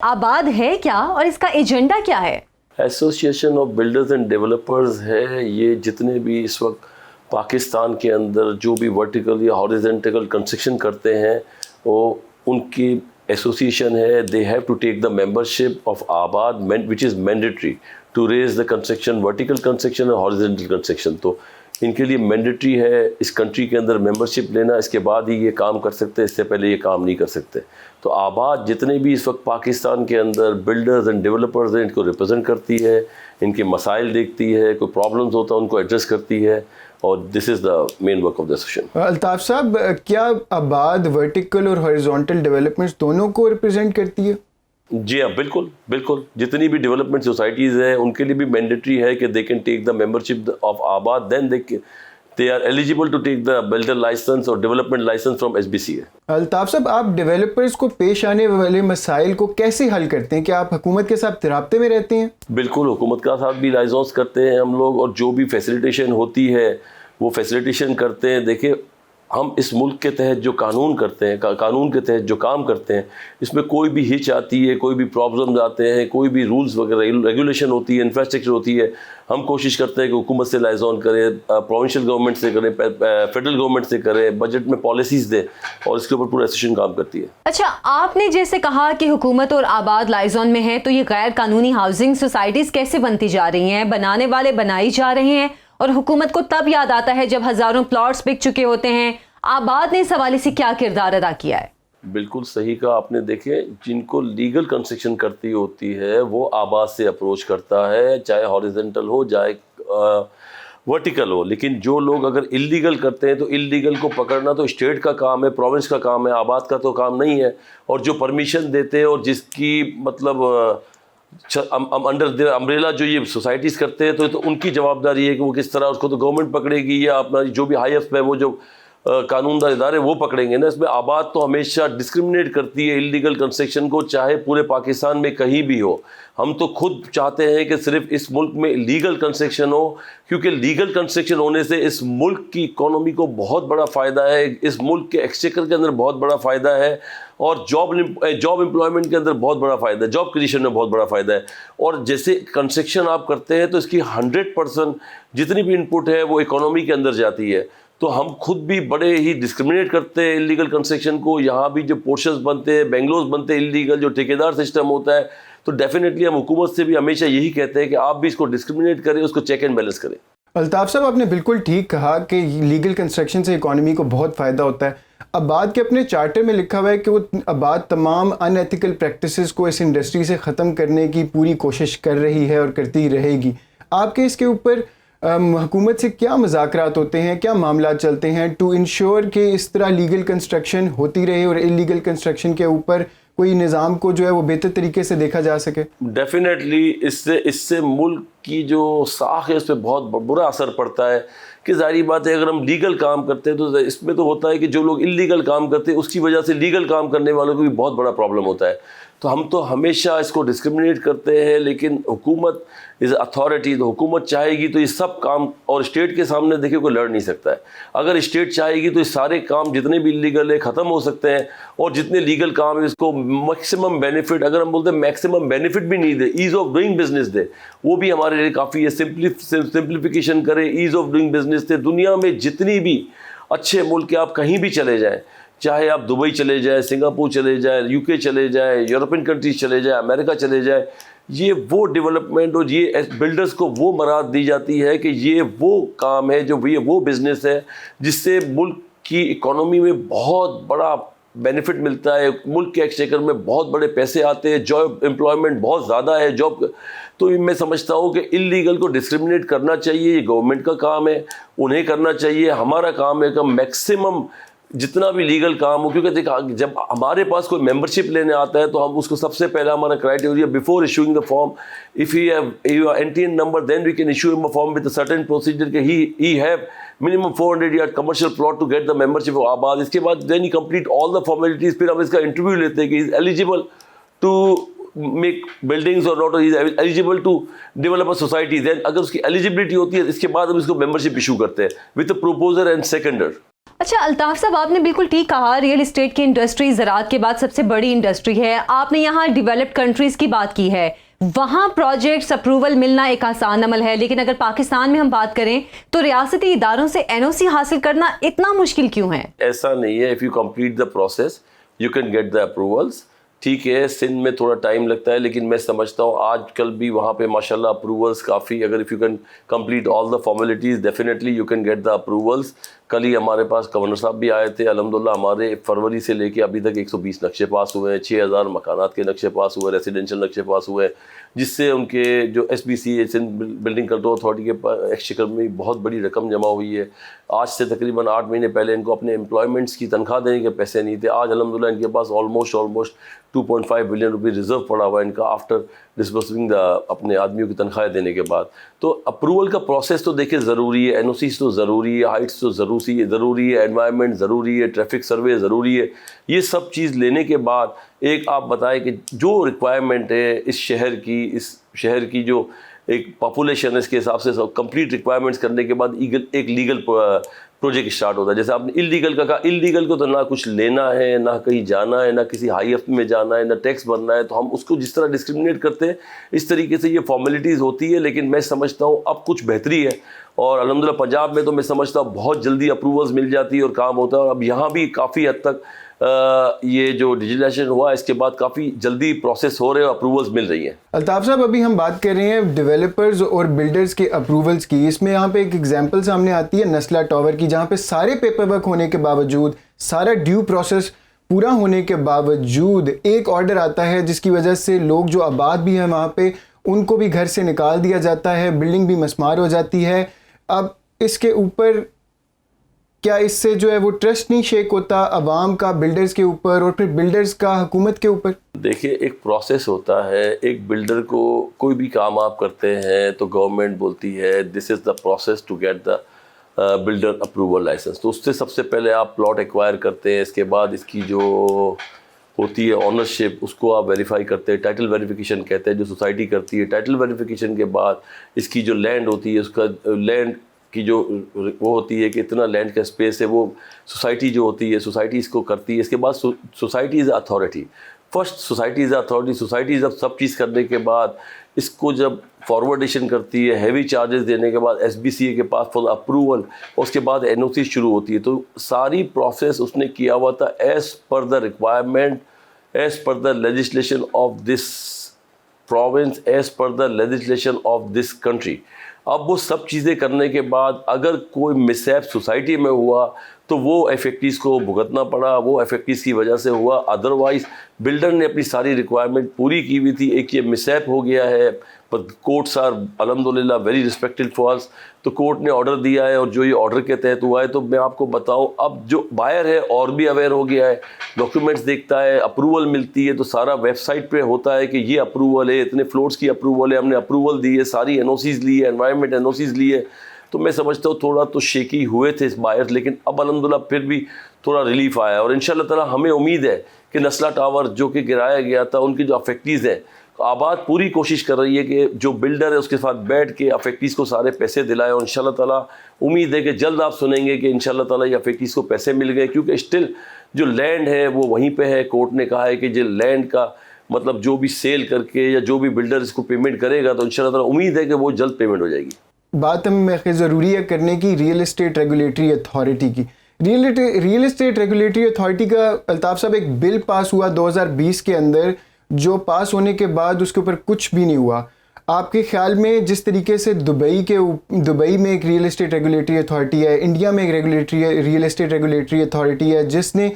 आबाद है क्या और इसका एजेंडा क्या है? Association of builders and developers है। ये जितने भी इस वक्त पाकिस्तान के अंदर जो भी वर्टिकल या हॉरिजॉन्टल कंस्ट्रक्शन करते हैं वो उनकी एसोसिएशन है। They have to take the membership of ABAD which is mandatory to raise the construction, vertical construction और हॉरिजॉन्टल कंस्ट्रक्शन। तो इनके लिए मैंडेटरी है इस कंट्री के अंदर मेंबरशिप लेना, इसके बाद ही ये काम कर सकते हैं, इससे पहले ये काम नहीं कर सकते। तो आबाद जितने भी इस वक्त पाकिस्तान के अंदर बिल्डर्स एंड डेवलपर्स हैं इनको रिप्रेजेंट करती है, इनके मसाइल देखती है, कोई प्रॉब्लम्स होता है उनको एड्रेस करती है, और this is the main work of the association. Altaf साहब, क्या आबाद वर्टिकल और हॉरिजॉन्टल डेवलपमेंट्स दोनों को रिप्रेजेंट करती है? जी हाँ, बिल्कुल बिल्कुल। जितनी भी डेवलपमेंट सोसाइटीज़ हैं उनके लिए भी मैंडेटरी है कि they can take the membership of ABAD, then they are eligible to take the builder licence और development licence from SBCA। Altaf साहब, आप डेवलपर्स को पेश आने वाले मसाइल को कैसे हल करते हैं? क्या आप हुकूमत के साथ राब्ते में रहते हैं? बिल्कुल, हुकूमत का साथ भी लाइजॉन्स करते हैं हम लोग, और जो भी फैसिलिटेशन होती है वो फैसिलिटेशन करते हैं। देखिए, हम इस मुल्क के तहत जो कानून करते हैं, कानून के तहत जो काम करते हैं, इसमें कोई भी हिच आती है, कोई भी प्रॉब्लम्स आते हैं, कोई भी रूल्स वगैरह रेगुलेशन होती है, इंफ्रास्ट्रक्चर होती है, हम कोशिश करते हैं कि हुकूमत से लाइजॉन करें, प्रोविंशियल गवर्नमेंट से करें, फेडरल गवर्नमेंट से करें, बजट में पॉलिसीज़ दें, और इसके ऊपर पूरा एसोसिएशन काम करती है। अच्छा, आपने जैसे कहा कि हुकूमत और आबाद लाइजॉन में है, तो ये गैर कानूनी हाउसिंग सोसाइटीज़ कैसे बनती जा रही हैं? बनाने वाले बनाई जा रहे हैं, और हुकूमत को तब याद आता है जब हज़ारों प्लॉट्स बिक चुके होते हैं। आबाद ने इस हवाले से क्या किरदार अदा किया है? बिल्कुल सही कहा आपने। देखे, जिनको लीगल कंस्ट्रक्शन करती होती है वो आबाद से अप्रोच करता है, चाहे हॉरिजॉन्टल हो चाहे वर्टिकल हो। लेकिन जो लोग अगर इल्लीगल करते हैं तो इल्लीगल को पकड़ना तो स्टेट का काम है, प्रोविंस का काम है, आबाद का तो काम नहीं है। और जो परमिशन देते हैं और जिसकी मतलब अंडर द अम्ब्रेला जो ये सोसाइटीज़ करते हैं, तो उनकी जवाबदारी है कि वो किस तरह, उसको तो गवर्नमेंट पकड़ेगी या अपना जो भी हाईएस्ट है वो जो कानूनदार इदारे वो पकड़ेंगे ना। इसमें आबाद तो हमेशा डिस्क्रिमिनेट करती है इल्लीगल कंस्ट्रक्शन को, चाहे पूरे पाकिस्तान में कहीं भी हो। हम तो खुद चाहते हैं कि सिर्फ इस मुल्क में लीगल कंस्ट्रक्शन हो, क्योंकि लीगल कंस्ट्रक्शन होने से इस मुल्क की इकोनॉमी को बहुत बड़ा फ़ायदा है, इस मुल्क के एक्सचेकर के अंदर बहुत बड़ा फ़ायदा है, और जॉब एम्प्लॉयमेंट के अंदर बहुत बड़ा फ़ायदा है, जॉब क्रिएशन में बहुत बड़ा फ़ायदा है। और जैसे कंस्ट्रक्शन आप करते हैं तो इसकी 100% जितनी भी इनपुट है वो इकोनॉमी के अंदर जाती है। तो हम खुद भी बड़े ही डिस्क्रिमिनेट करते हैं इल्लीगल कंस्ट्रक्शन को। यहाँ भी जो पोर्शंस बनते हैं, बेंगलोर बनते हैं इल्लीगल, जो ठेकेदार सिस्टम होता है, तो डेफिनेटली हम हुकूमत से भी हमेशा यही कहते हैं कि आप भी इसको डिस्क्रिमिनेट करें, उसको चेक एंड बैलेंस करें। अल्ताफ साहब, आपने बिल्कुल ठीक कहा कि लीगल कंस्ट्रक्शन से इकोनॉमी को बहुत फ़ायदा होता है। आबाद के अपने चार्टर में लिखा हुआ है कि वो आबाद तमाम अनएथिकल प्रैक्टिसेस को इस इंडस्ट्री से ख़त्म करने की पूरी कोशिश कर रही है और करती रहेगी। आपके इसके ऊपर हुकूमत से क्या मुज़ाकरात होते हैं, क्या मामला चलते हैं टू इंश्योर कि इस तरह लीगल कंस्ट्रक्शन होती रहे और इलीगल कंस्ट्रक्शन के ऊपर कोई निज़ाम को जो है वो बेहतर तरीके से देखा जा सके? डेफिनेटली इससे मुल्क की जो साख है उस पर बहुत बुरा असर पड़ता है। कि जाहिर बात है, अगर हम लीगल काम करते हैं तो इसमें तो होता है कि जो लोग इल्लीगल काम करते हैं उसकी वजह से लीगल काम करने वालों को भी बहुत बड़ा प्रॉब्लम होता है। तो हम तो हमेशा इसको डिस्क्रिमिनेट करते हैं, लेकिन हुकूमत इज़ अथॉरिटी, तो हुकूमत चाहेगी तो ये सब काम, और स्टेट के सामने देखिए कोई लड़ नहीं सकता है। अगर स्टेट चाहेगी तो ये सारे काम जितने भी इलीगल है ख़त्म हो सकते हैं, और जितने लीगल काम है इसको मैक्सिमम बेनिफिट, अगर हम बोलते हैं मैक्सिमम बेनिफिट भी नहीं दे, ईज़ ऑफ डूइंग बिजनेस दे, वो भी हमारे लिए काफ़ी है। सिंप्लीफिकेशन करें, ईज़ ऑफ डूइंग बिजनेस दे। दुनिया में जितनी भी अच्छे मुल्क आप कहीं भी चले जाएँ, चाहे आप दुबई चले जाए, सिंगापुर चले जाए, UK चले जाए, यूरोपियन कंट्रीज चले जाए, अमेरिका चले जाए, ये वो डेवलपमेंट और ये बिल्डर्स को वो मराद दी जाती है कि ये वो काम है, जो ये वो बिज़नेस है जिससे मुल्क की इकोनॉमी में बहुत बड़ा बेनिफिट मिलता है, मुल्क के एक्सचेकर में बहुत बड़े पैसे आते हैं, जॉब एम्प्लॉयमेंट बहुत ज़्यादा है, जॉब। तो मैं समझता हूँ कि इल्लीगल को डिस्क्रिमिनेट करना चाहिए, ये गवर्नमेंट का काम है, उन्हें करना चाहिए। हमारा काम है कि मैक्सिमम जितना भी लीगल काम हो, क्योंकि देखा जब हमारे पास कोई मेंबरशिप लेने आता है तो हम उसको सबसे पहला हमारा criteria before issuing the form, if he have NTN number, then we can issue him a form with a certain procedure कि he have minimum 400 yard commercial plot to get the membership of ABAD. इसके बाद then he complete all the formalities, फिर हम इसका interview लेते हैं कि is eligible to make buildings और not, is eligible to develop a society. Then अगर उसकी एलिजिबिलिटी होती है इसके बाद हम इसको मेंबरशिप इशू करते हैं विद अ प्रोपोजर एंड सेकेंडर। अच्छा अल्ताफ साहब, आपने बिल्कुल ठीक कहा, रियल एस्टेट की इंडस्ट्री ज़राअत के बाद सबसे बड़ी इंडस्ट्री है। आपने यहाँ डेवलप्ड कंट्रीज़ की बात की है, वहाँ प्रोजेक्ट्स अप्रूवल मिलना एक आसान अमल है, लेकिन अगर पाकिस्तान में हम बात करें तो रियासती इदारों से एनओसी हासिल करना इतना मुश्किल क्यों है? ऐसा नहीं है, if you complete the process you can get the approvals. ठीक है, सिंध में थोड़ा टाइम लगता है, लेकिन मैं समझता हूँ आजकल भी वहाँ पे माशाल्लाह अप्रूवल्स काफ़ी, अगर if you can complete all the formalities definitely you can get the approvals. कल ही हमारे पास गवर्नर साहब भी आए थे, अल्हम्दुलिल्लाह हमारे फरवरी से लेके अभी तक 120 नक्शे पास हुए हैं, 6000 मकानात के नक्शे पास हुए, रेसिडेंशियल नक्शे पास हुए हैं, जिससे उनके जो SBC Sindh building control authority के एक्सचेकर में बहुत बड़ी रकम जमा हुई है। आज से तकरीबन 8 महीने पहले इनको अपने एम्प्लॉयमेंट्स की तनख्वाह देने के पैसे नहीं थे, आज अल्हम्दुलिल्लाह इनके पास ऑलमोस्ट 2.5 बिलियन रुपये रिजर्व पड़ा हुआ है इनका, आफ्टर डिस्बर्सिंग द अपने आदमियों की तनख्वाहें देने के बाद। तो अप्रूवल का प्रोसेस तो देखिए ज़रूरी है, NOCs तो ज़रूरी है, हाइट्स तो ज़रूरी है, एनवायरनमेंट ज़रूरी है, ट्रैफिक सर्वे ज़रूरी है। ये सब चीज़ लेने के बाद एक आप बताएं कि जो रिक्वायरमेंट है इस शहर की जो एक पॉपुलेशन है, इसके हिसाब से सब कंप्लीट रिक्वायरमेंट्स करने के बाद एक लीगल प्रोजेक्ट स्टार्ट होता है। जैसे आपने इलीगल का कहा, इलीगल को तो ना कुछ लेना है, ना कहीं जाना है, ना किसी हाई हफ्ते में जाना है, ना टैक्स भरना है, तो हम उसको जिस तरह डिस्क्रिमिनेट करते हैं इस तरीके से ये फॉर्मेलिटीज़ होती है। लेकिन मैं समझता हूँ अब कुछ बेहतरी है, और अल्हम्दुलिल्लाह पंजाब में तो मैं समझता हूँ बहुत जल्दी अप्रूवल्स मिल जाती है और काम होता है। और अब यहाँ भी काफ़ी हद तक ये जो डिजिटलाइजेशन हुआ इसके बाद काफ़ी जल्दी प्रोसेस हो रहे हैं, अप्रूवल्स मिल रही हैं। अल्ताफ साहब, अभी हम बात कर रहे हैं डेवलपर्स और बिल्डर्स के अप्रूवल्स की। इसमें यहाँ पे एक एग्जांपल सामने आती है नस्ला टावर की, जहाँ पे सारे पेपर वर्क होने के बावजूद, सारा ड्यू प्रोसेस पूरा होने के बावजूद एक ऑर्डर आता है जिसकी वजह से लोग जो आबाद भी हैं वहाँ पे उनको भी घर से निकाल दिया जाता है, बिल्डिंग भी मस्मार हो जाती है। अब इसके ऊपर क्या इससे जो है वो ट्रस्ट नहीं शेक होता अवाम का बिल्डर्स के ऊपर और फिर बिल्डर्स का हुकूमत के ऊपर? देखिए, एक प्रोसेस होता है, एक बिल्डर को कोई भी काम आप करते हैं तो गवर्नमेंट बोलती है this is the process to get the builder approval licence. तो उससे सबसे पहले आप प्लॉट एक्वायर करते हैं, इसके बाद इसकी जो होती है ऑनरशिप उसको आप वेरीफाई करते हैं, टाइटल वेरिफिकेशन कहते हैं जो सोसाइटी करती है। टाइटल वेरिफिकेशन के बाद इसकी जो लैंड होती है, उसका लैंड की जो वो होती है कि इतना लैंड का स्पेस है, वो सोसाइटी जो होती है सोसाइटी इसको करती है। इसके बाद society is authority, first society is authority. Society जब सब चीज़ करने के बाद इसको जब फॉरवर्डेशन करती है, हैवी चार्जेस देने के बाद SBCA के पास फॉर अप्रूवल, उसके बाद NOC शुरू होती है। तो सारी प्रोसेस उसने किया हुआ था as per the requirement, as per the legislation of this province, as per the legislation of this country. अब वो सब चीज़ें करने के बाद अगर कोई मिसहैप सोसाइटी में हुआ तो वो इफेक्टिव्स को भुगतना पड़ा, वो इफेक्टिव्स की वजह से हुआ। अदरवाइज बिल्डर ने अपनी सारी रिक्वायरमेंट पूरी की हुई थी, एक ये मिसहैप हो गया है, पर कोर्ट्स आर अल्हम्दुलिल्लाह वेरी रिस्पेक्टेड फॉर अस। तो कोर्ट ने ऑर्डर दिया है और जो ये ऑर्डर के तहत हुआ है, तो मैं आपको बताऊं अब जो बायर है और भी अवेयर हो गया है, डॉक्यूमेंट्स देखता है, अप्रूवल मिलती है तो सारा वेबसाइट पे होता है कि ये अप्रूवल है, इतने फ्लोर्स की अप्रूवल है, हमने अप्रूवल दी है, सारी NOCs ली है, एनवायरनमेंट NOCs ली है। तो मैं समझता हूँ थोड़ा तो शेकी हुए थे इस बायर्स, लेकिन अब अल्हम्दुलिल्लाह फिर भी थोड़ा रिलीफ आया और इंशाल्लाह ताला हमें उम्मीद है कि नस्ला टावर जो कि गिराया गया था उनकी जो अफेक्टीज़ हैं, आबाद पूरी कोशिश कर रही है कि जो बिल्डर है उसके साथ बैठ के अफेक्टीज़ को सारे पैसे दिलाए, और इंशाल्लाह ताला उम्मीद है कि जल्द आप सुनेंगे कि इंशाल्लाह ताला ये अफेक्टीज़ को पैसे मिल गए, क्योंकि स्टिल जो लैंड है वो वहीं पे है। कोर्ट ने कहा है कि जो लैंड का मतलब जो भी सेल करके या जो भी बिल्डर इसको पेमेंट करेगा तो इंशाल्लाह ताला उम्मीद है कि वो जल्द पेमेंट हो जाएगी। बात हमें ज़रूरी है करने की रियल एस्टेट रेगुलेटरी अथॉरिटी की। रियल एस्टेट रेगुलेटरी अथॉरिटी का अल्ताफ साहब एक बिल पास हुआ 2020 के अंदर, जो पास होने के बाद उसके ऊपर कुछ भी नहीं हुआ। आपके ख्याल में जिस तरीके से दुबई में एक रियल एस्टेट रेगुलेटरी अथॉरिटी है, इंडिया में एक रियल एस्टेट रेगुलेटरी अथॉरिटी है जिसने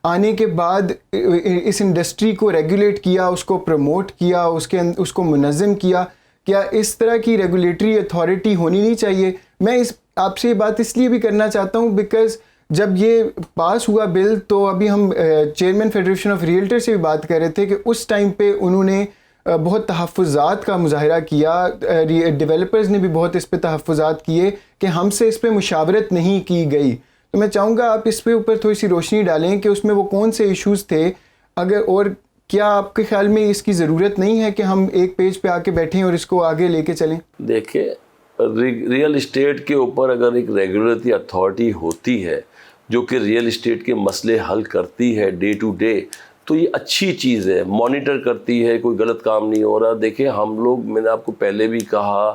आने के बाद इस इंडस्ट्री को रेगुलेट किया, उसको प्रमोट किया, उसको मुनज़्ज़म किया, क्या इस तरह की रेगुलेटरी अथॉरिटी होनी नहीं चाहिए? मैं आपसे ये बात इसलिए भी करना चाहता हूँ बिकॉज़ जब ये पास हुआ बिल तो अभी हम चेयरमैन फेडरेशन ऑफ रियल्टर से भी बात कर रहे थे कि उस टाइम पे उन्होंने बहुत तहफ़्फ़ुज़ात का मुज़ाहरा किया, डेवलपर्स ने भी बहुत इस पे तहफ़्फ़ुज़ात किए कि हमसे इस पे मुशावरत नहीं की गई। तो मैं चाहूँगा आप इस पे ऊपर थोड़ी सी रोशनी डालें कि उसमें वो कौन से इश्यूज़ थे, अगर और क्या आपके ख्याल में इसकी ज़रूरत नहीं है कि हम एक पेज पे आके बैठें और इसको आगे लेके चलें? देखिए, रियल इस्टेट के ऊपर अगर एक रेगुलेटरी अथॉरिटी होती है जो कि रियल इस्टेट के मसले हल करती है डे टू डे, तो ये अच्छी चीज़ है। मॉनिटर करती है, कोई गलत काम नहीं हो रहा। देखिए हम लोग, मैंने आपको पहले भी कहा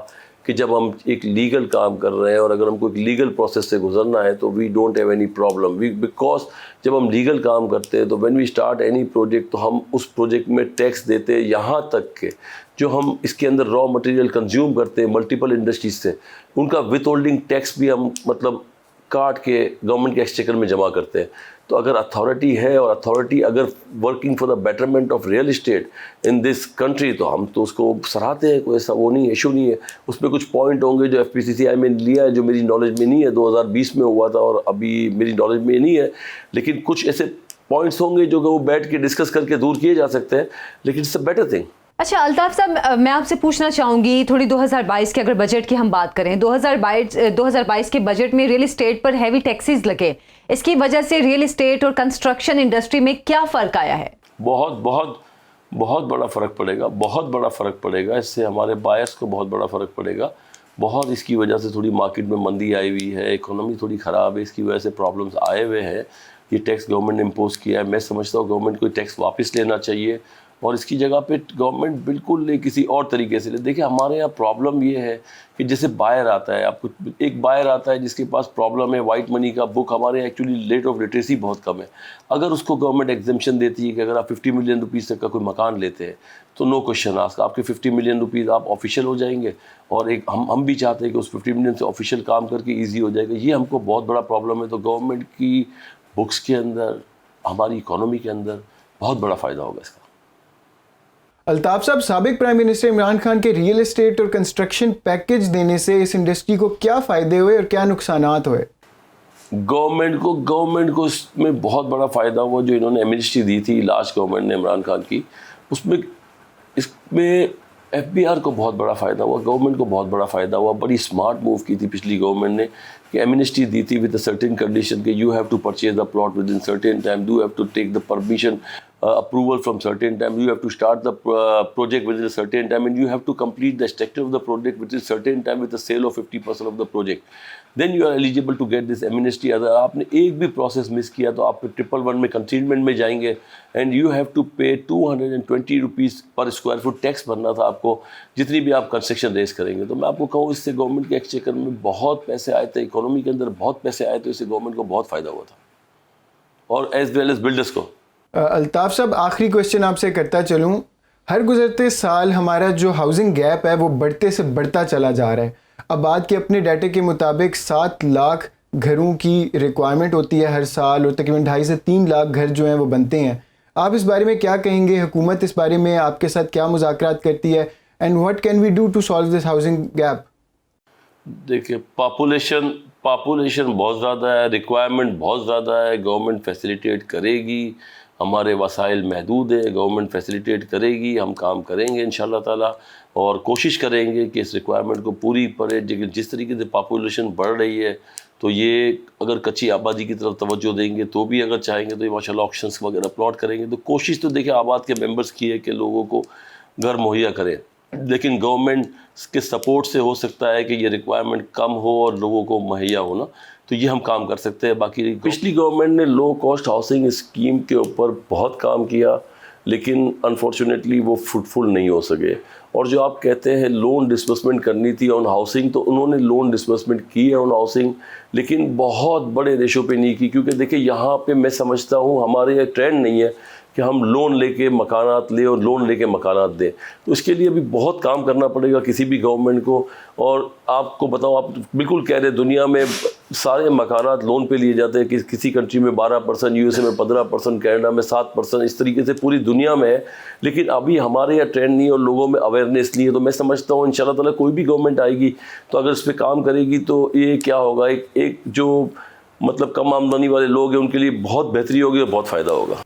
कि जब हम एक लीगल काम कर रहे हैं और अगर हमको एक लीगल प्रोसेस से गुजरना है तो we don't have any problem, because जब हम लीगल काम करते हैं तो when we start any project तो हम उस प्रोजेक्ट में टैक्स देते हैं, यहाँ तक के जो हम इसके अंदर रॉ मटेरियल कंज्यूम करते हैं मल्टीपल इंडस्ट्रीज से, उनका विथ होल्डिंग टैक्स भी हम मतलब काट के गवर्नमेंट के एक्सचेकर में जमा करते हैं। तो अगर अथॉरिटी है और अथॉरिटी अगर working for the betterment of real estate in this country तो हम तो उसको सराहते हैं, कोई ऐसा वो नहीं है, इशू नहीं है। उसमें कुछ पॉइंट होंगे जो FPCCI में लिया है जो मेरी नॉलेज में नहीं है, 2020 में हुआ था और अभी मेरी नॉलेज में नहीं है, लेकिन कुछ ऐसे पॉइंट्स होंगे जो कि वो बैठ के डिस्कस करके दूर किए जा सकते हैं, लेकिन इट्स अ बेटर थिंग। अच्छा अल्ताफ साहब, मैं आपसे पूछना चाहूँगी थोड़ी 2022 के अगर बजट की हम बात करें, 2022 के बजट में रियल इस्टेट पर हैवी टैक्सेस लगे, इसकी वजह से रियल इस्टेट और कंस्ट्रक्शन इंडस्ट्री में क्या फ़र्क आया है? बहुत बहुत बहुत बड़ा फ़र्क पड़ेगा, बहुत बड़ा फ़र्क पड़ेगा। इससे हमारे बायर्स को बहुत बड़ा फ़र्क पड़ेगा। बहुत इसकी वजह से थोड़ी मार्केट में मंदी आई हुई है, इकोनॉमी थोड़ी ख़राब है, इसकी वजह से प्रॉब्लम्स आए हुए हैं। ये टैक्स गवर्नमेंट ने इम्पोज किया है। मैं समझता हूँ गवर्नमेंट को टैक्स वापस लेना चाहिए और इसकी जगह पे गवर्नमेंट बिल्कुल किसी और तरीके से ले। देखिए हमारे यहाँ प्रॉब्लम ये है कि जैसे बायर आता है, आपको एक बायर आता है जिसके पास प्रॉब्लम है वाइट मनी का बुक, हमारे एक्चुअली रेट ऑफ लिटरेसी बहुत कम है। अगर उसको गवर्नमेंट एग्जेम्पशन देती है कि अगर आप 50 मिलियन रुपीज़ तक का कोई मकान लेते हैं तो नो क्वेश्चन आस्क, आपके 50 मिलियन रुपीज़ आप ऑफिशियल हो जाएंगे। और एक हम भी चाहते हैं कि उस 50 मिलियन से ऑफिशियल काम करके ईजी हो जाएगा। ये हमको बहुत बड़ा प्रॉब्लम है। तो गवर्नमेंट की बुक्स के अंदर, हमारी इकोनॉमी के अंदर बहुत बड़ा फ़ायदा होगा इसका। अल्ताफ साहब, साबिक प्राइम मिनिस्टर इमरान खान के रियल एस्टेट और कंस्ट्रक्शन पैकेज देने से इस इंडस्ट्री को क्या फ़ायदे हुए और क्या नुकसानात हुए? गवर्नमेंट को इसमें बहुत बड़ा फ़ायदा हुआ। जो इन्होंने एमनेस्टी दी थी लास्ट गवर्नमेंट ने इमरान खान की, इसमें FBR को बहुत बड़ा फ़ायदा हुआ, गवर्नमेंट को बहुत बड़ा फ़ायदा हुआ। बड़ी स्मार्ट मूव की थी पिछली गवर्नमेंट ने कि एमनेस्टी दी थी विद अ सर्टेन कंडीशन कि you have to purchase the plot within certain time, you have to take the permission approval from certain time, you have to start the project within a certain time, and you have to complete the structure of the project within certain time with the sale of 50% of the project. Then you are eligible to get this amnesty. अगर आपने एक भी process miss किया तो आप 111 में containment में जाएंगे एंड यू हैव टू पे 220 रुपीज़ पर स्क्वायर फुट टैक्स भरना था आपको, जितनी भी आप कंस्ट्रक्शन रेस करेंगे। तो मैं आपको कहूँ इससे गवर्नमेंट के एक्सचेकर में बहुत पैसे आए थे, इकोनॉमी के अंदर बहुत पैसे आए, तो इससे गवर्नमेंट को बहुत फ़ायदा हुआ था और एज वेल एज बिल्डर्स को। अल्ताफ साहब, आखिरी क्वेश्चन आपसे करता चलूँ। हर गुजरते साल हमारा जो हाउसिंग गैप है वो बढ़ते से बढ़ता चला जा रहा है। आबाद के अपने डाटे के मुताबिक 7 लाख घरों की रिक्वायरमेंट होती है हर साल और तकरीबन 2.5 से 3 लाख घर जो हैं वो बनते हैं। आप इस बारे में क्या कहेंगे? हुकूमत इस बारे में आपके साथ क्या मुज़ाकरात करती है and what can we do to solve this housing gap? देखिए पॉपुलेशन बहुत ज़्यादा है, रिक्वायरमेंट बहुत ज़्यादा है, गवर्नमेंट फैसिलिटेट करेगी, हमारे वसाइल महदूद है, गवर्नमेंट फैसिलिटेट करेगी, हम काम करेंगे इंशाल्लाह ताला और कोशिश करेंगे कि इस रिक्वायरमेंट को पूरी करें। लेकिन जिस तरीके से पॉपुलेशन बढ़ रही है तो ये अगर कच्ची आबादी की तरफ तवज्जो देंगे तो भी अगर चाहेंगे तो ये माशाल्लाह ऑक्शंस वगैरह प्लॉट करेंगे। तो कोशिश तो देखिए आबाद के मेंबर्स की है कि लोगों को घर मुहैया करें, लेकिन गवर्नमेंट के सपोर्ट से हो सकता है कि ये रिक्वायरमेंट कम हो और लोगों को मुहैया होना, तो ये हम काम कर सकते हैं। बाकी पिछली गवर्नमेंट ने लो कॉस्ट हाउसिंग स्कीम के ऊपर बहुत काम किया, लेकिन अनफॉर्चुनेटली वो फ्रूटफुल नहीं हो सके। और जो आप कहते हैं लोन डिस्बर्समेंट करनी थी ऑन हाउसिंग, तो उन्होंने लोन डिस्बर्समेंट की है ऑन हाउसिंग, लेकिन बहुत बड़े रेशो पे नहीं की। क्योंकि देखिए यहाँ पे मैं समझता हूँ हमारे यहाँ ट्रेंड नहीं है कि हम लोन लेके मकानात लें और लोन लेके मकानात दें। तो इसके लिए अभी बहुत काम करना पड़ेगा किसी भी गवर्नमेंट को। और आपको बताओ, आप बिल्कुल कह रहे, दुनिया में सारे मकानात लोन पे लिए जाते हैं। किसी कंट्री में 12%, USA में 15%, कनाडा में 7%, इस तरीके से पूरी दुनिया में है। लेकिन अभी हमारे यहाँ ट्रेंड नहीं है और लोगों में अवेयरनेस नहीं है। तो मैं समझता हूँ इंशाल्लाह ताला कोई भी गवर्नमेंट आएगी तो अगर इस पर काम करेगी तो ये क्या होगा, एक जो मतलब कम आमदनी वाले लोग हैं उनके लिए बहुत बेहतरी होगी और बहुत फ़ायदा होगा।